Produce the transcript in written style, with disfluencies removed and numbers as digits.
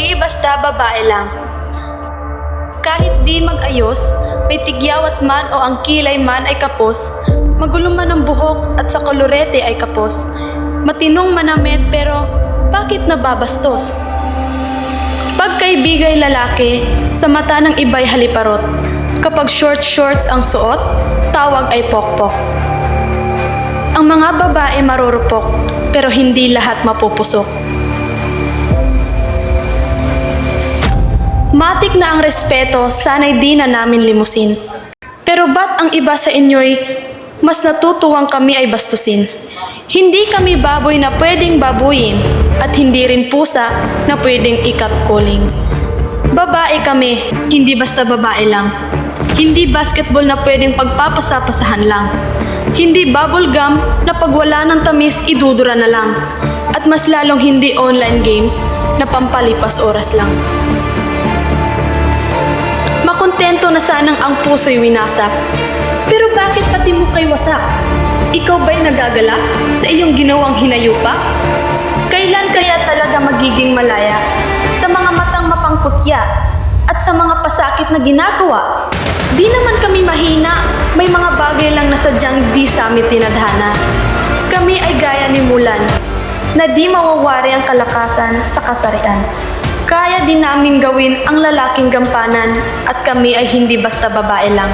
Di basta babae lang. Kahit di mag-ayos, may tigyawat man o ang kilay man ay kapos, magulo man ang buhok at sa kolorete ay kapos, matinong manamit pero bakit nababastos? Pagkaibigay lalaki, sa mata ng iba'y haliparot, kapag short shorts ang suot, tawag ay pokpok. Ang mga babae marurupok, pero hindi lahat mapupusok. Matik na ang respeto, sana'y di na namin limusin. Pero ba't ang iba sa inyo'y mas natutuwang kami ay bastusin? Hindi kami baboy na pwedeng babuyin at hindi rin pusa na pwedeng ikatkuling. Babae kami, hindi basta babae lang. Hindi basketball na pwedeng pagpapasapasahan lang. Hindi bubble gum na pag wala ng tamis idudura na lang. At mas lalong hindi online games na pampalipas oras lang. Makontento na sanang ang puso'y winasak. Pero bakit pati mo kay wasak? Ikaw ba'y nagagala sa iyong ginawang hinayupa? Kailan kaya talaga magiging malaya sa mga matang mapangkutya at sa mga pasakit na ginagawa? Di naman kami mahina, may mga bagay lang na sadyang di sa amin tinadhana. Kami ay gaya ni Mulan, na di mawawari ang kalakasan sa kasarian. Kaya din namin gawin ang lalaking gampanan at kami ay hindi basta babae lang.